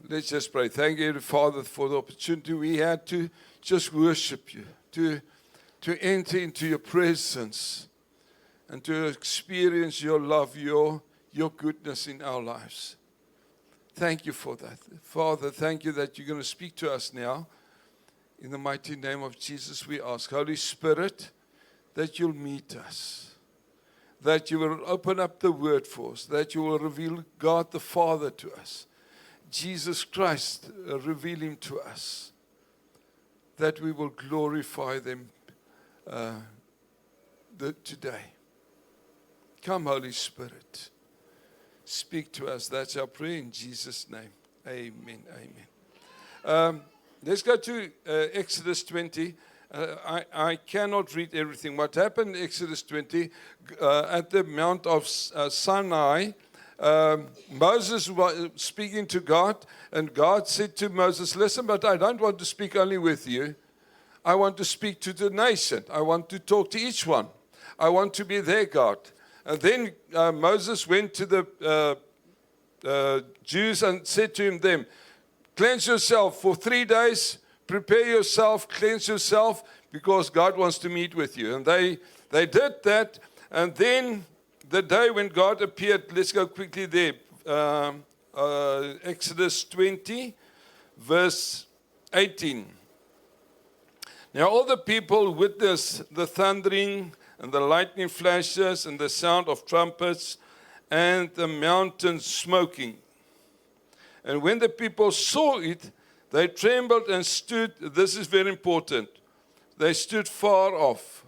Let's just pray. Thank you, Father, for the opportunity we had to just worship you, to enter into your presence, and to experience your love, your goodness in our lives. Thank you for that. Father, thank you that you're going to speak to us now. In the mighty name of Jesus, we ask, Holy Spirit, that you'll meet us, that you will open up the word for us, that you will reveal God the Father to us, Jesus Christ, reveal him to us, that we will glorify them today. Come, Holy Spirit, speak to us. That's our prayer in Jesus' name. Amen. Amen. Let's go to Exodus 20. I cannot read everything. What happened in Exodus 20, at the Mount of Sinai, Moses was speaking to God, and God said to Moses, listen, but I don't want to speak only with you. I want to speak to the nation. I want to talk to each one. I want to be their God. And then Moses went to the Jews and said to them, cleanse yourself for 3 days, prepare yourself, cleanse yourself, because God wants to meet with you. And they did that, and then the day when God appeared, let's go quickly there, Exodus 20, verse 18. Now all the people witnessed the thundering and the lightning flashes and the sound of trumpets and the mountain smoking. And when the people saw it, they trembled and stood. This is very important. They stood far off.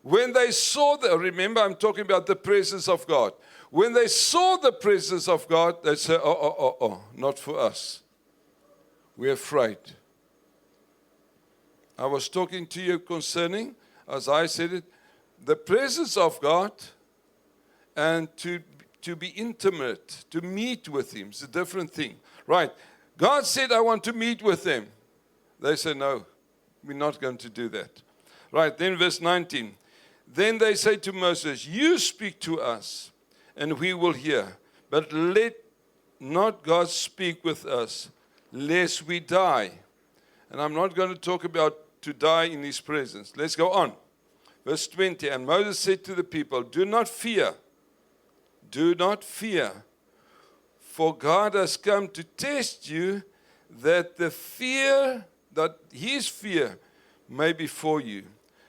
When they saw remember I'm talking about the presence of God. When they saw the presence of God, they said, oh, not for us. We're afraid. I was talking to you concerning, as I said it, the presence of God, and to be intimate, to meet with him is a different thing. Right. God said, I want to meet with them. They said, no, we're not going to do that. Right. Then verse 19. Then they say to Moses, you speak to us, and we will hear. But let not God speak with us, lest we die. And I'm not going to talk about to die in his presence. Let's go on. Verse 20. And Moses said to the people, do not fear. Do not fear. For God has come to test you, that his fear may be for you,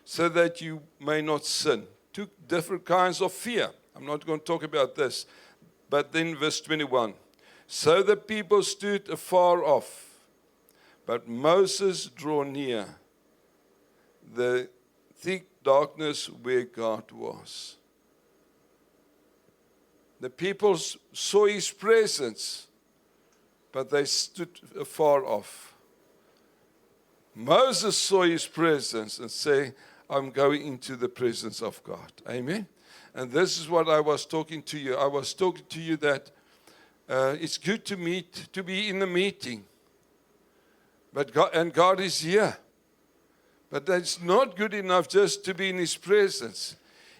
so that you may not sin. Two different kinds of fear. I'm not going to talk about this. But then verse 21. So the people stood afar off, but Moses drew near the thick darkness where God was. The people saw his presence, but they stood afar off. Moses saw his presence and said, I'm going into the presence of God. Amen. And this is what I was talking to you. I was talking to you that it's good to be in a meeting. But God is here. But that's not good enough just to be in his presence.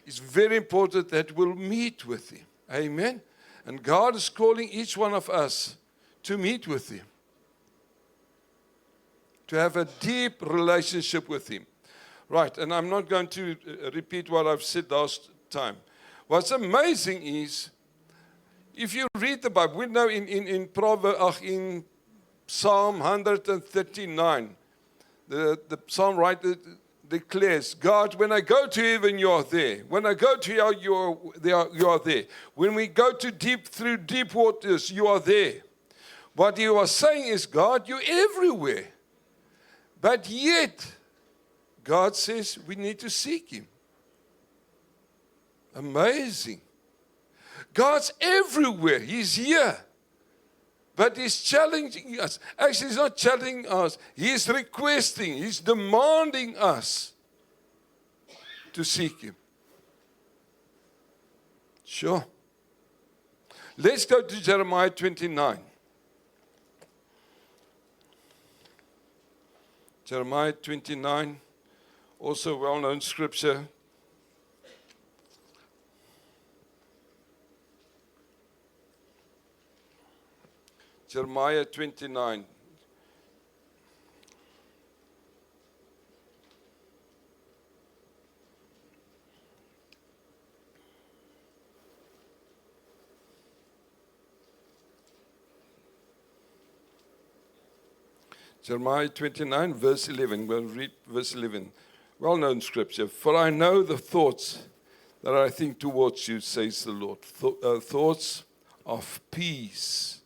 It's very important that we'll meet with him. Amen. And God is calling each one of us to meet with him. To have a deep relationship with him. Right, and I'm not going to repeat what I've said last time. What's amazing is, if you read the Bible, we know in Psalm 139, the psalm writer declares, God, when I go to heaven, you are there. When I go to hell, you are there. When we go through deep waters, you are there. What he was saying is, God, you're everywhere. But yet, God says we need to seek him. Amazing. God's everywhere. He's here. But he's challenging us. Actually, he's not challenging us. He's requesting, he's demanding us to seek him. Sure. Let's go to Jeremiah 29. Jeremiah 29, also well-known scripture. Jeremiah 29. Jeremiah 29, verse 11. We'll read verse 11. Well-known scripture. For I know the thoughts that I think towards you, says the Lord. Thoughts of peace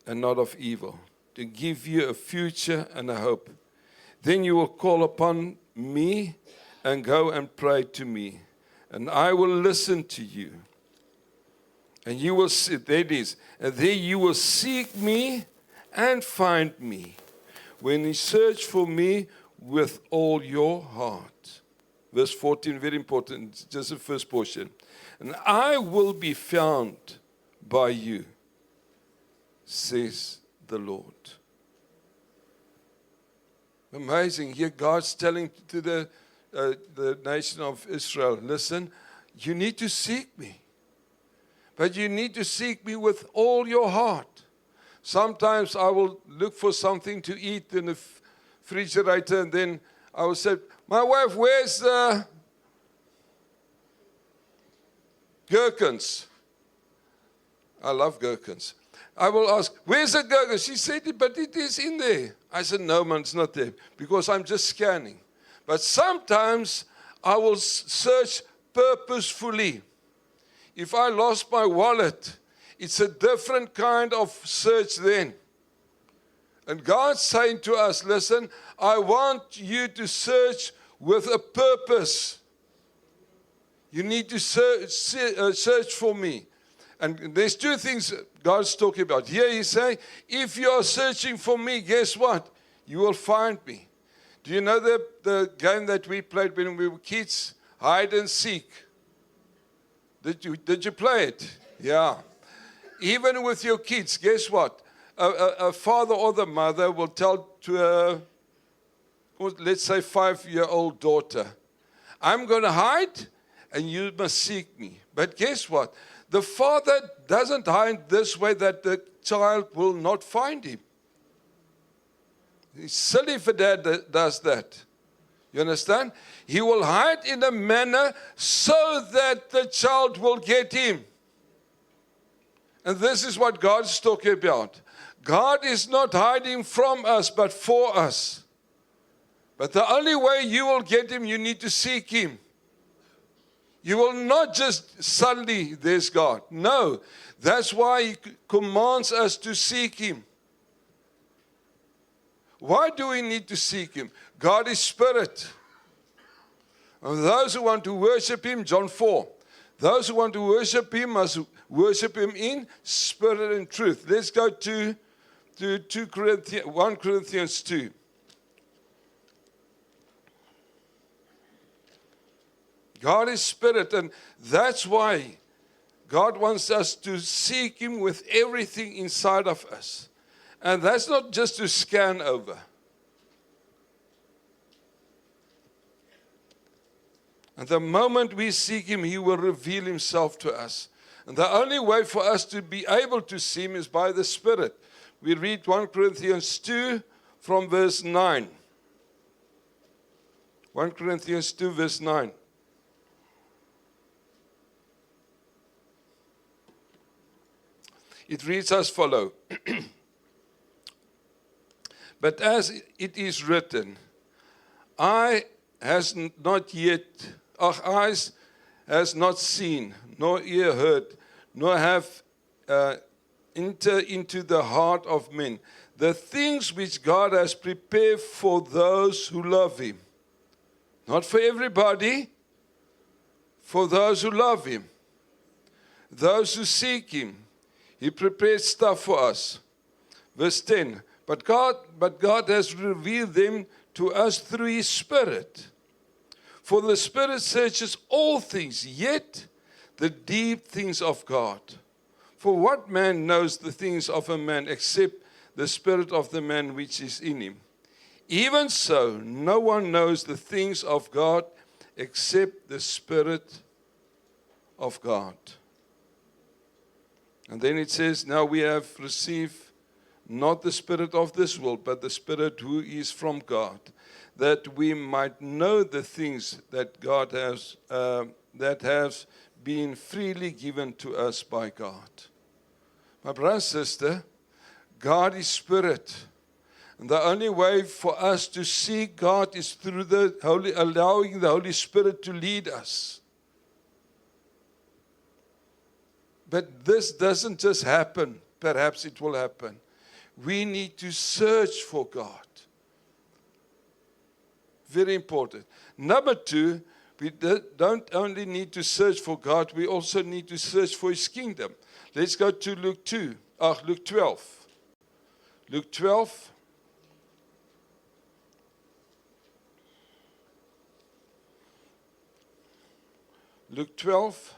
and not of evil, to give you a future and a hope. Then you will call upon me and go and pray to me, and I will listen to you. And you will see, there it is, and there you will seek me and find me when you search for me with all your heart. Verse 14, very important, just the first portion. And I will be found by you, says the Lord. Amazing. Here God's telling to the nation of Israel, listen, you need to seek me. But you need to seek me with all your heart. Sometimes I will look for something to eat in the refrigerator, and then I will say, my wife, where's the gherkins? I love gherkins. I will ask, where's the gherkins? She said, but it is in there. I said, no, man, it's not there, because I'm just scanning. But sometimes I will search purposefully. If I lost my wallet, it's a different kind of search then. And God's saying to us, listen, I want you to search with a purpose. You need to search for me. And there's two things God's talking about. Here he's saying, if you are searching for me, guess what? You will find me. Do you know the game that we played when we were kids? Hide and seek. Did you play it? Yeah. Even with your kids, guess what? A father or the mother will tell to a, let's say, 5-year-old daughter, I'm going to hide and you must seek me. But guess what? The father doesn't hide this way that the child will not find him. It's silly if a dad does that. You understand? He will hide in a manner so that the child will get him. And this is what God's talking about. God is not hiding from us, but for us. But the only way you will get him, you need to seek him. You will not just suddenly, there's God. No, that's why he commands us to seek him. Why do we need to seek him? God is spirit. And those who want to worship him, John 4, those who want to worship him must worship him in spirit and truth. Let's go to 1 Corinthians 2. God is spirit, and that's why God wants us to seek him with everything inside of us. And that's not just to scan over. And the moment we seek him, he will reveal himself to us. And the only way for us to be able to see him is by the Spirit. We read 1 Corinthians 2 from verse 9. 1 Corinthians 2 verse 9. It reads as follows. But as it is written, eyes has not seen, nor ear heard, nor have entered into the heart of men the things which God has prepared for those who love him. Not for everybody, for those who love him. Those who seek him. He prepared stuff for us. Verse 10. But God has revealed them to us through his Spirit. For the Spirit searches all things, yet the deep things of God. For what man knows the things of a man except the spirit of the man which is in him? Even so, no one knows the things of God except the Spirit of God. And then it says, now we have received not the spirit of this world, but the Spirit who is from God, that we might know the things that God has, that has been freely given to us by God. My brother and sister, God is Spirit. And the only way for us to see God is through allowing the Holy Spirit to lead us. But this doesn't just happen. Perhaps it will happen. We need to search for God. Very important. Number two, we don't only need to search for God, we also need to search for His kingdom. Let's go to Luke 12. Luke 12. Luke 12.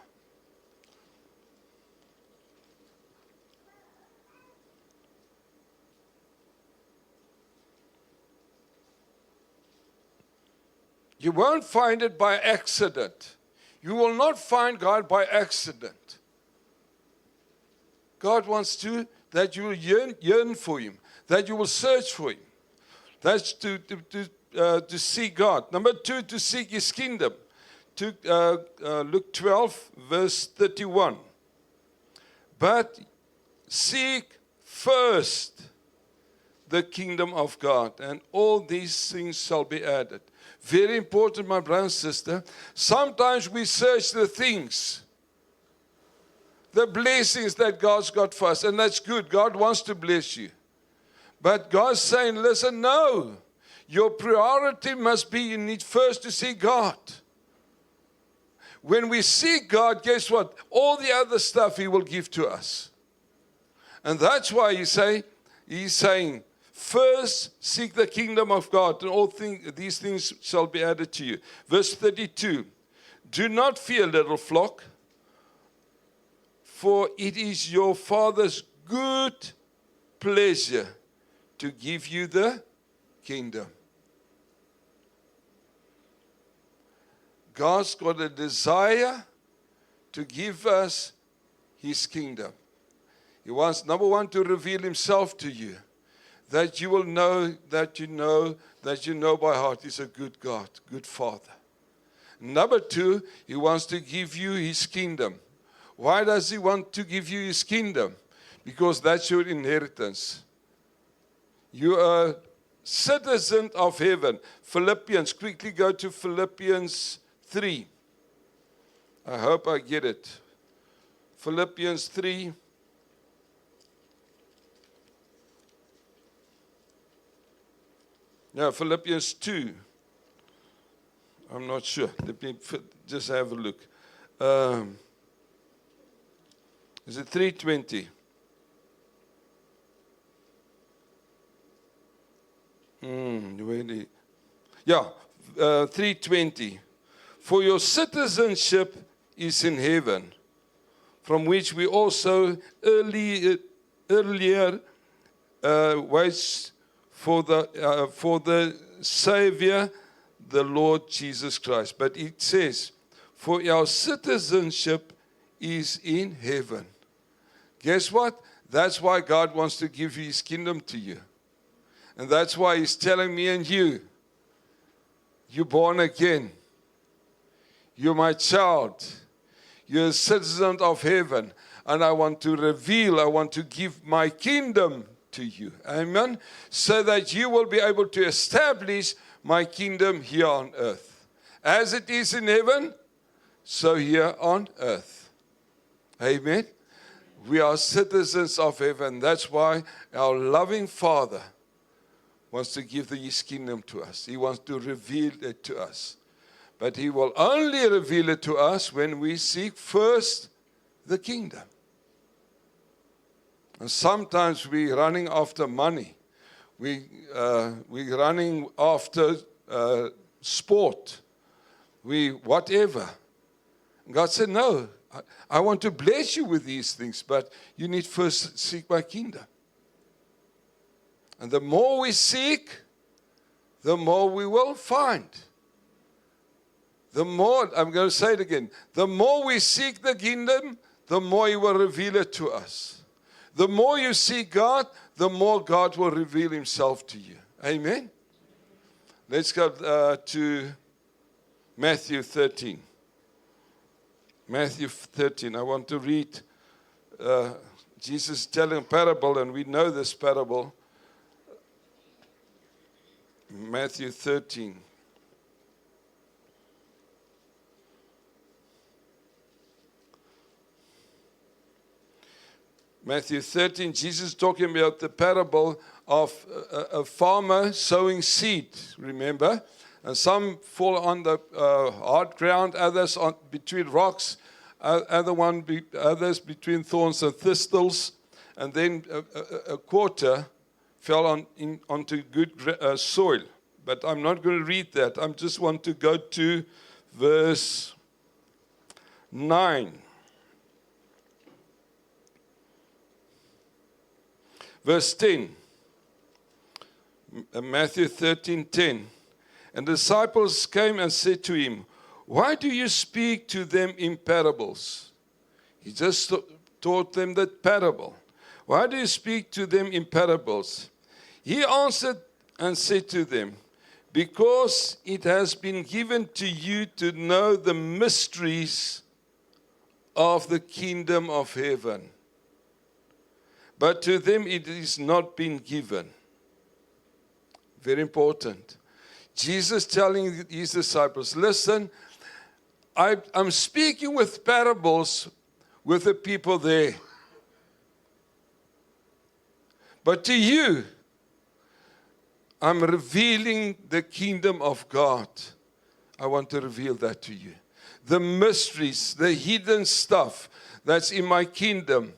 You won't find it by accident. You will not find God by accident. God wants that you will yearn for Him, that you will search for Him. That's to seek God. Number two, to seek His kingdom. Luke 12, verse 31. But seek first the kingdom of God, and all these things shall be added. Very important, my brother and sister. Sometimes we search the things, the blessings that God's got for us, and that's good. God wants to bless you. But God's saying, listen, no. Your priority must be you need first to see God. When we seek God, guess what? All the other stuff He will give to us. And that's why He's saying, first seek the kingdom of God, and all these things shall be added to you. Verse 32, do not fear, little flock, for it is your Father's good pleasure to give you the kingdom. God's got a desire to give us His kingdom. He wants, number one, to reveal Himself to you. That you will know that you know by heart He's a good God, good Father. Number two, He wants to give you His kingdom. Why does He want to give you His kingdom? Because that's your inheritance. You are citizen of heaven. Philippians, quickly go to Philippians 3. I hope I get it. Philippians 3. No, Philippians 2. I'm not sure. Let me just have a look. Is it 3:20? Yeah, 3:20. For your citizenship is in heaven, from which we also earlier wait for the Savior, the Lord Jesus Christ. But it says, for our citizenship is in heaven. Guess what? That's why God wants to give His kingdom to you. And that's why He's telling me and you, you're born again. You're my child. You're a citizen of heaven. And I want to give my kingdom to you. Amen. So that you will be able to establish my kingdom here on earth. As it is in heaven, so here on earth. Amen. We are citizens of heaven. That's why our loving Father wants to give His kingdom to us. He wants to reveal it to us. But He will only reveal it to us when we seek first the kingdom. And sometimes we're running after money. We're running after sport. Whatever. And God said, no, I want to bless you with these things, but you need first to seek my kingdom. And the more we seek, the more we will find. The more, I'm going to say it again, the more we seek the kingdom, the more He will reveal it to us. The more you see God, the more God will reveal Himself to you. Amen? Let's go to Matthew 13. Matthew 13. I want to read Jesus telling a parable, and we know this parable. Matthew 13. Matthew 13, Jesus talking about the parable of a farmer sowing seed, remember? And some fall on the hard ground, others on between rocks, others between thorns and thistles. And then a quarter fell onto good soil. But I'm not going to read that. I just want to go to verse 9. Verse 10, Matthew 13:10. And the disciples came and said to him, why do you speak to them in parables? He just taught them that parable. Why do you speak to them in parables? He answered and said to them, because it has been given to you to know the mysteries of the kingdom of heaven. But to them it is not been given. Very important. Jesus telling his disciples, listen, I'm speaking with parables with the people there. But to you, I'm revealing the kingdom of God. I want to reveal that to you. The mysteries, the hidden stuff that's in my kingdom.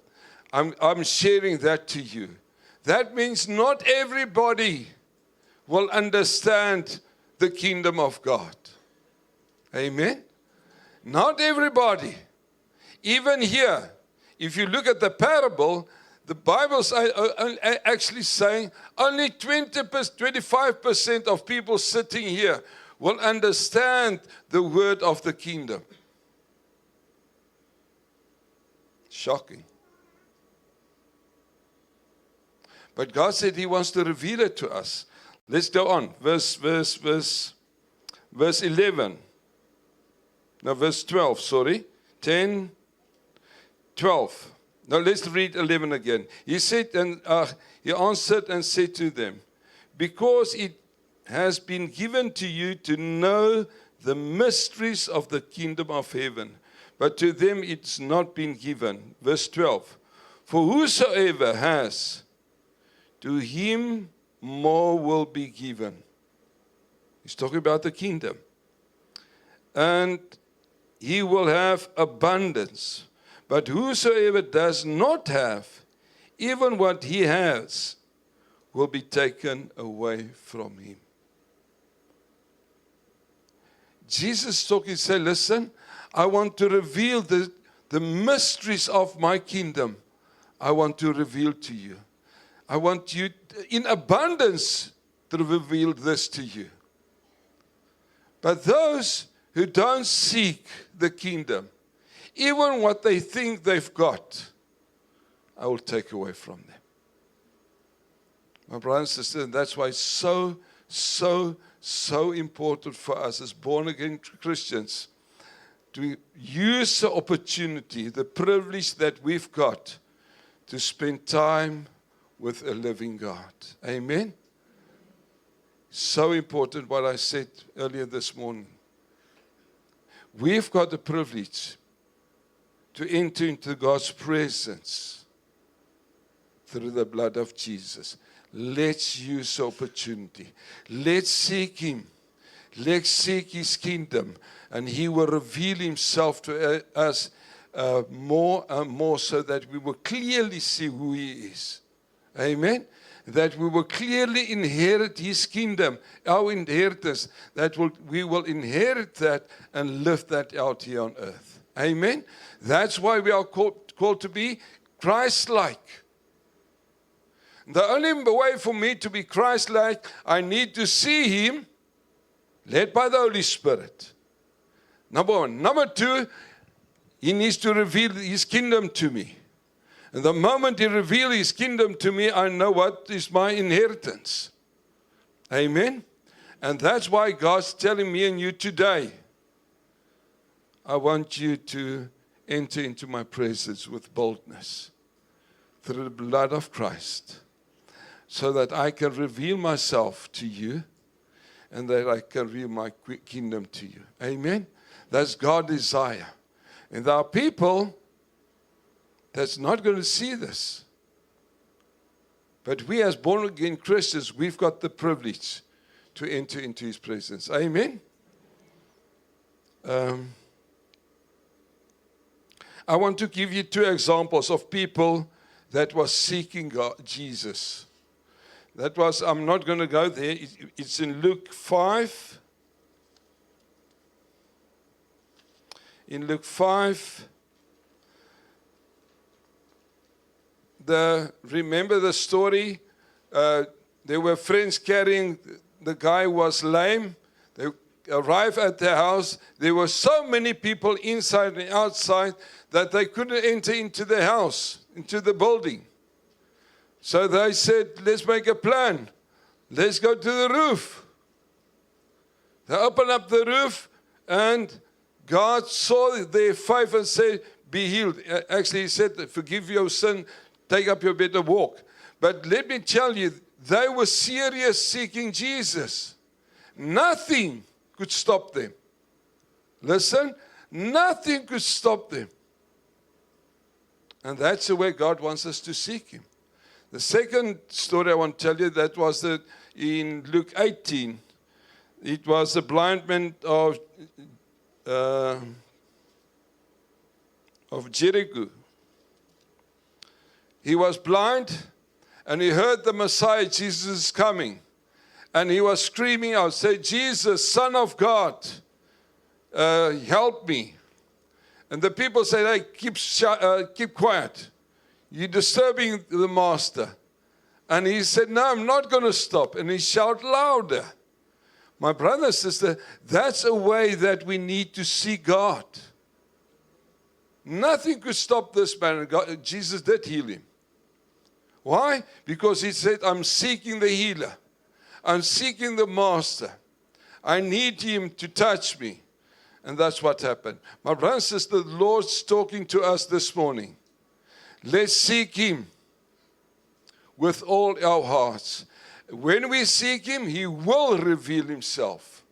I'm sharing that to you. That means not everybody will understand the kingdom of God. Amen? Not everybody. Even here, if you look at the parable, the Bible's actually saying only 25% of people sitting here will understand the word of the kingdom. Shocking. But God said He wants to reveal it to us. Let's go on. Verse 11. No, verse 12, sorry. 10, 12. Now let's read 11 again. He said, and He answered and said to them, because it has been given to you to know the mysteries of the kingdom of heaven, but to them it's not been given. Verse 12. For whosoever has, to him more will be given. He's talking about the kingdom. And he will have abundance. But whosoever does not have, even what he has, will be taken away from him. Jesus talking, say, listen, I want to reveal the mysteries of my kingdom. I want to reveal to you. I want you in abundance to reveal this to you. But those who don't seek the kingdom, even what they think they've got, I will take away from them. My brothers and sisters, that's why it's so important for us as born-again Christians to use the opportunity, the privilege that we've got to spend time with a living God. Amen? So important what I said earlier this morning. We've got the privilege to enter into God's presence through the blood of Jesus. Let's use the opportunity. Let's seek Him. Let's seek His kingdom. And He will reveal Himself to us more and more so that we will clearly see who He is. Amen. That we will clearly inherit His kingdom, our inheritance, we will inherit that and live that out here on earth. Amen. That's why we are called to be Christ-like. The only way for me to be Christ-like, I need to see Him led by the Holy Spirit. Number one. Number two, He needs to reveal His kingdom to me. And the moment He reveals His kingdom to me, I know what is my inheritance. Amen? And that's why God's telling me and you today, I want you to enter into my presence with boldness through the blood of Christ, so that I can reveal myself to you and that I can reveal my kingdom to you. Amen? That's God's desire. And there are people that's not going to see this. But we as born-again Christians, we've got the privilege to enter into His presence. Amen? I want to give you 2 examples of people that was seeking God, Jesus. That was, I'm not going to go there. It's in Luke 5. In Luke 5, remember the story? There were friends carrying, the guy was lame. They arrived at the house. There were so many people inside and outside that they couldn't enter into the house, into the building. So they said, let's make a plan. Let's go to the roof. They opened up the roof, and God saw their faith and said, be healed. Actually, He said, forgive your sin, take up your bed and walk. But let me tell you, they were serious seeking Jesus. Nothing could stop them. Listen, nothing could stop them. And that's the way God wants us to seek Him. The second story I want to tell you, that was in Luke 18. It was the blind man of Jericho. He was blind, and he heard the Messiah, Jesus, is coming. And he was screaming out, say, Jesus, Son of God, help me. And the people said, hey, keep quiet. You're disturbing the Master. And he said, no, I'm not going to stop. And he shouted louder. My brother and sister, that's a way that we need to see God. Nothing could stop this man. Jesus did heal him. Why? Because he said, I'm seeking the healer. I'm seeking the Master. I need Him to touch me. And that's what happened. My brother and sister, the Lord's talking to us this morning. Let's seek Him with all our hearts. When we seek Him, He will reveal Himself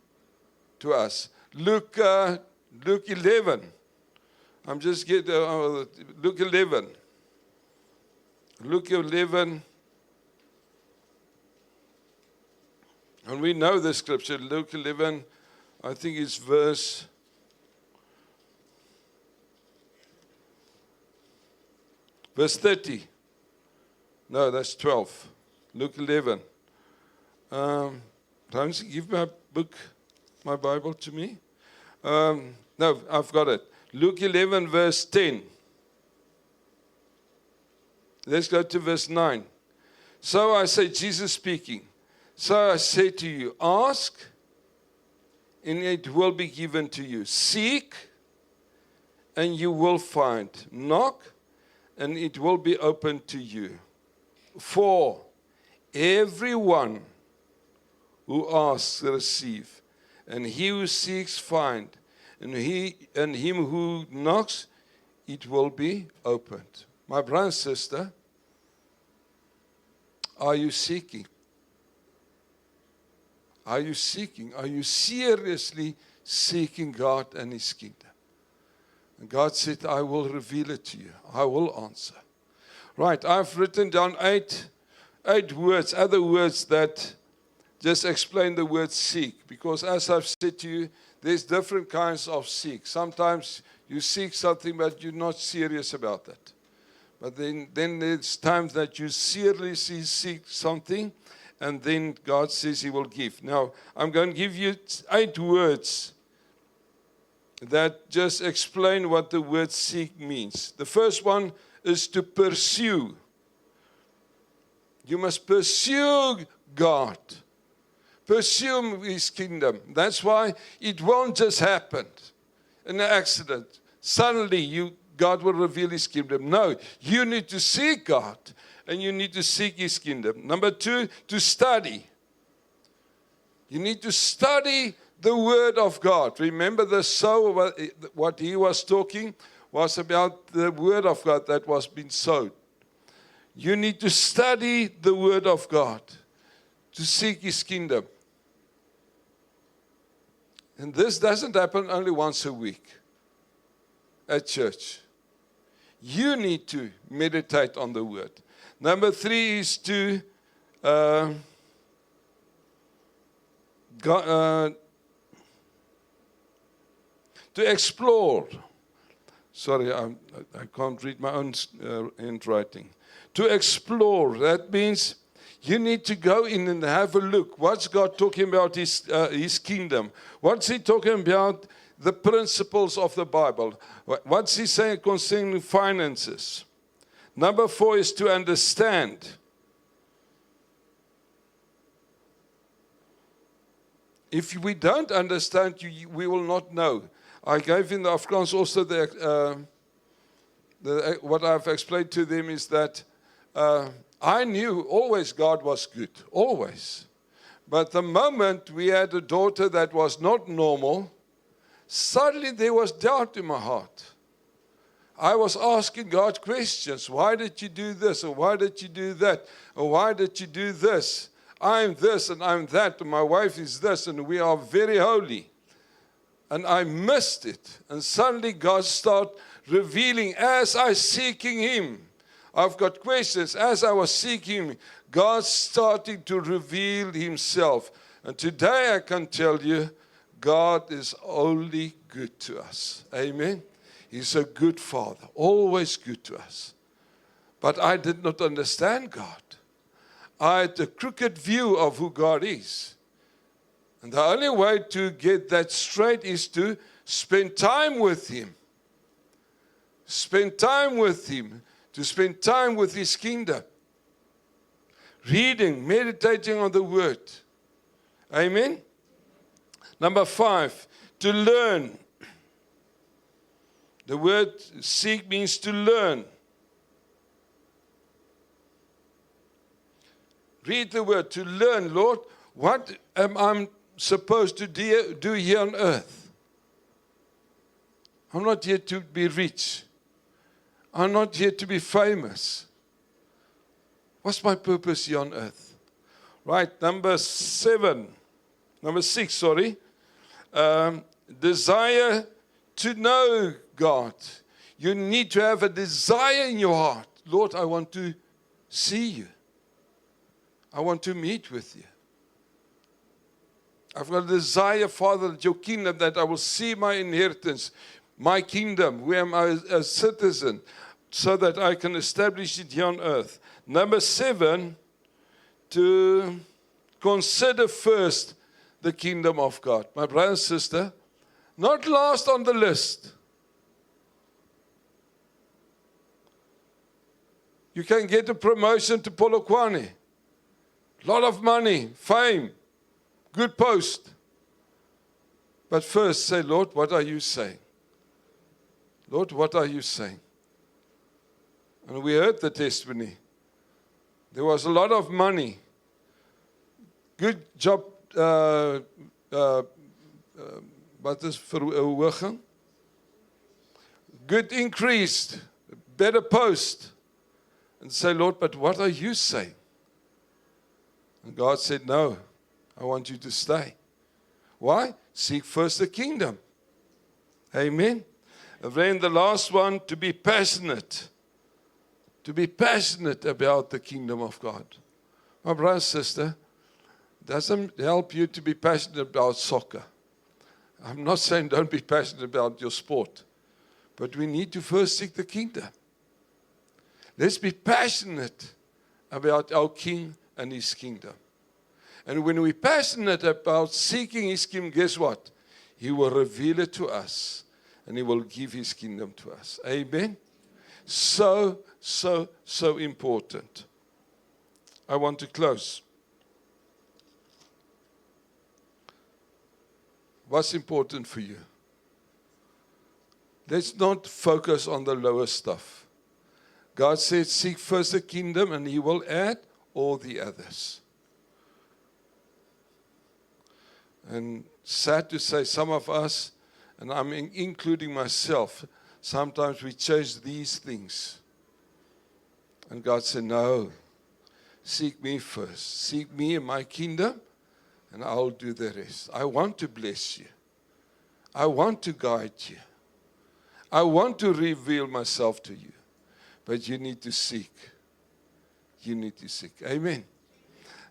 to us. Luke 11. I'm just getting Luke 11. Luke 11. And we know the scripture. Luke 11, I think it's verse 30. No, that's 12. Luke 11. Ramsey, give my book, my Bible to me. No, I've got it. Luke 11, verse 10. Let's go to verse 9. So I say, Jesus speaking. So I say to you, ask, and it will be given to you. Seek, and you will find. Knock, and it will be opened to you. For everyone who asks, receive, and he who seeks, find, and him who knocks, it will be opened. My brother and sister, are you seeking? Are you seeking? Are you seriously seeking God and His kingdom? And God said, I will reveal it to you. I will answer. Right, I've written down eight words, other words that just explain the word seek. Because as I've said to you, there's different kinds of seek. Sometimes you seek something, but you're not serious about it. But then there's times that you seriously seek something, and then God says He will give. Now, I'm going to give you 8 words that just explain what the word seek means. The first one is to pursue. You must pursue God. Pursue His kingdom. That's why it won't just happen in an accident. suddenly God will reveal his kingdom. No, you need to seek God, and you need to seek his kingdom. Number 2, to study. You need to study the word of God. Remember the sower, what he was talking was about the word of God that was being sowed. You need to study the word of God to seek his kingdom. And this doesn't happen only once a week at church. You need to meditate on the word. Number 3 is to explore. Sorry, I can't read my own handwriting. To explore, that means you need to go in and have a look. What's God talking about his kingdom? What's he talking about the principles of the Bible? What's he saying concerning finances? Number 4 is to understand. If we don't understand, we will not know. I gave in the Afrikaans also what I've explained to them is that I knew always God was good, always. But the moment we had a daughter that was not normal, suddenly there was doubt in my heart. I was asking God questions. Why did you do this? Or why did you do that? Or why did you do this? I'm this and I'm that. And my wife is this. And we are very holy. And I missed it. And suddenly God started revealing as I seeking him. I've got questions. As I was seeking him, God started to reveal himself. And today I can tell you, God is only good to us. Amen. He's a good Father, always good to us. But I did not understand God. I had a crooked view of who God is. And the only way to get that straight is to spend time with him. Spend time with him. To spend time with his kingdom. Reading, meditating on the word. Amen. Number 5, to learn. The word seek means to learn. Read the word, to learn. Lord, what am I supposed to do here on earth? I'm not here to be rich. I'm not here to be famous. What's my purpose here on earth? Right, number 6, desire to know God. You need to have a desire in your heart. Lord, I want to see you. I want to meet with you. I've got a desire, Father, that your kingdom, that I will see my inheritance, my kingdom, where am I a citizen, so that I can establish it here on earth. Number 7, to consider first the kingdom of God. My brother and sister, not last on the list. You can get a promotion to Polokwane. Lot of money, fame, good post. But first say, Lord, what are you saying? Lord, what are you saying? And we heard the testimony. There was a lot of money. Good job, wat is verhoging? Good increase, better post. And say, Lord, but what are you saying? And God said, no, I want you to stay. Why? Seek first the kingdom. Amen. And then the last one, to be passionate. To be passionate about the kingdom of God. My brother and sister, it doesn't help you to be passionate about soccer. I'm not saying don't be passionate about your sport. But we need to first seek the kingdom. Let's be passionate about our King and his kingdom. And when we're passionate about seeking his kingdom, guess what? He will reveal it to us. And he will give his kingdom to us. Amen? So important. I want to close. What's important for you? Let's not focus on the lower stuff. God said, seek first the kingdom and He will add all the others. And sad to say, some of us, and I'm including myself, sometimes we chase these things. And God said, no, seek me first. Seek me and my kingdom, and I'll do the rest. I want to bless you. I want to guide you. I want to reveal myself to you. But you need to seek. You need to seek. Amen.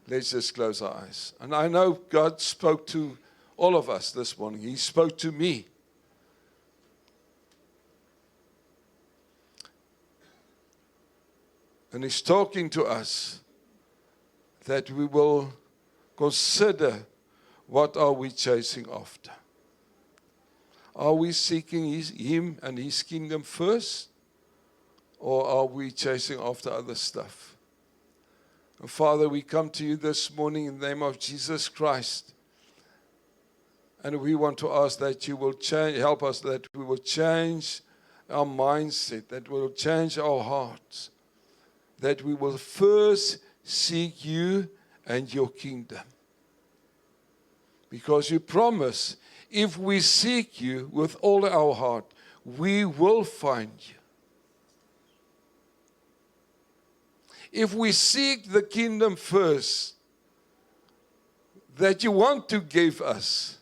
Let's just close our eyes. And I know God spoke to all of us this morning. He spoke to me. And He's talking to us that we will consider, what are we chasing after? Are we seeking Him and His kingdom first? Or are we chasing after other stuff? And Father, we come to you this morning in the name of Jesus Christ. And we want to ask that you will help us, that we will change our mindset, that we will change our hearts, that we will first seek you and your kingdom. Because you promise, if we seek you with all our heart, we will find you. If we seek the kingdom first, that you want to give us,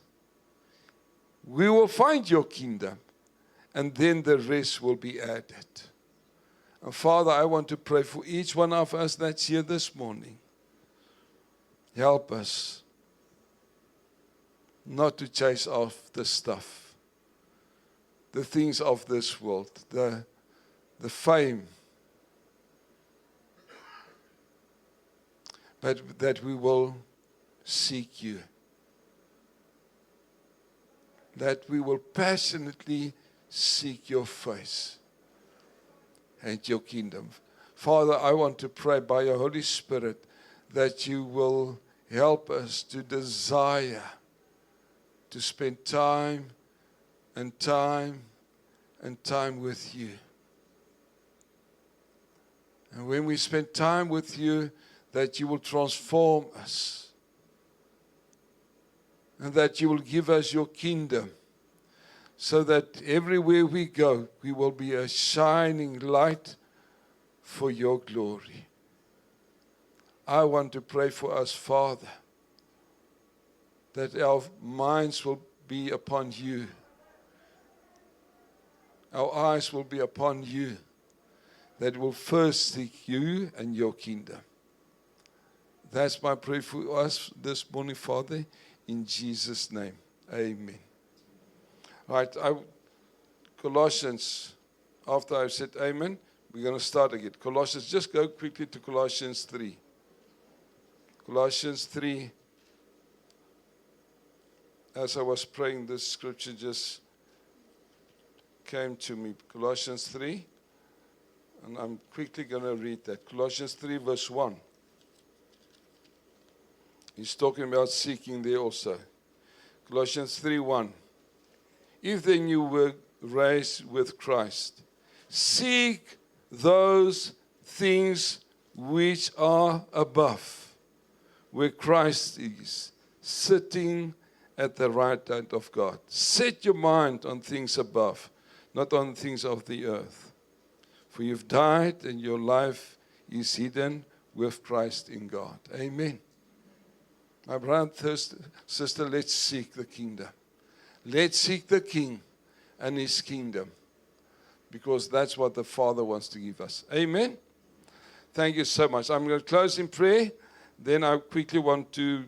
we will find your kingdom, and then the rest will be added. And Father, I want to pray for each one of us that's here this morning. Help us not to chase after stuff, the things of this world, the fame, but that we will seek you, that we will passionately seek your face and your kingdom. Father, I want to pray by your Holy Spirit that you will help us to desire to spend time and time and time with you. And when we spend time with you, that you will transform us. And that you will give us your kingdom. So that everywhere we go, we will be a shining light for your glory. I want to pray for us, Father, that our minds will be upon you. Our eyes will be upon you. That will first seek you and your kingdom. That's my prayer for us this morning, Father, in Jesus' name. Amen. All right, Colossians, after I've said amen, we're going to start again. Colossians, just go quickly to Colossians 3. Colossians 3. As I was praying, this scripture just came to me. Colossians 3. And I'm quickly going to read that. Colossians 3 verse 1. He's talking about seeking there also. Colossians 3:1. If then you were raised with Christ, seek those things which are above, where Christ is, sitting at the right hand of God. Set your mind on things above, not on things of the earth. For you've died and your life is hidden with Christ in God. Amen. My brother and sister, let's seek the kingdom. Let's seek the King and His kingdom. Because that's what the Father wants to give us. Amen. Thank you so much. I'm going to close in prayer. Then I quickly want to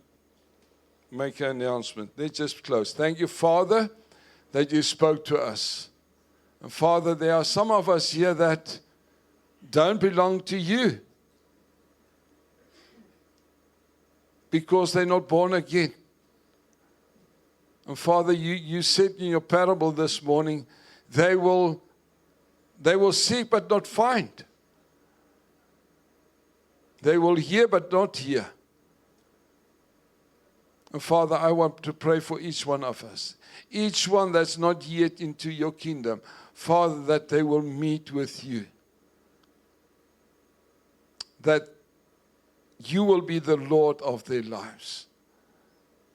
make an announcement. Let's just close. Thank you, Father, that you spoke to us. And Father, there are some of us here that don't belong to you. Because they're not born again. And Father, you said in your parable this morning, they will seek but not find. They will hear but not hear. And Father, I want to pray for each one of us. Each one that's not yet into your kingdom. Father, that they will meet with you. That you will be the Lord of their lives.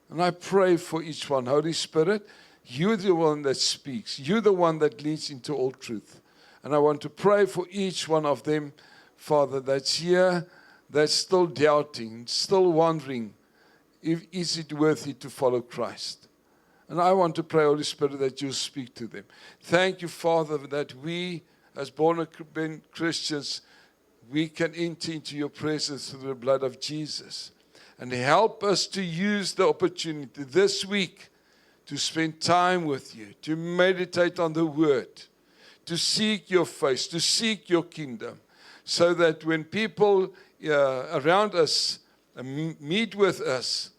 And I pray for each one. Holy Spirit, you're the one that speaks. You're the one that leads into all truth. And I want to pray for each one of them, Father, that's here, that's still doubting, still wondering, is it worth it to follow Christ? And I want to pray, Holy Spirit, that you speak to them. Thank you, Father, that we, as born-again Christians, we can enter into your presence through the blood of Jesus. And help us to use the opportunity this week to spend time with you, to meditate on the Word, to seek your face, to seek your kingdom, so that when people around us meet with us,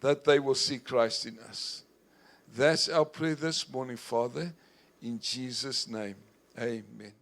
that they will see Christ in us. That's our prayer this morning, Father, in Jesus' name. Amen.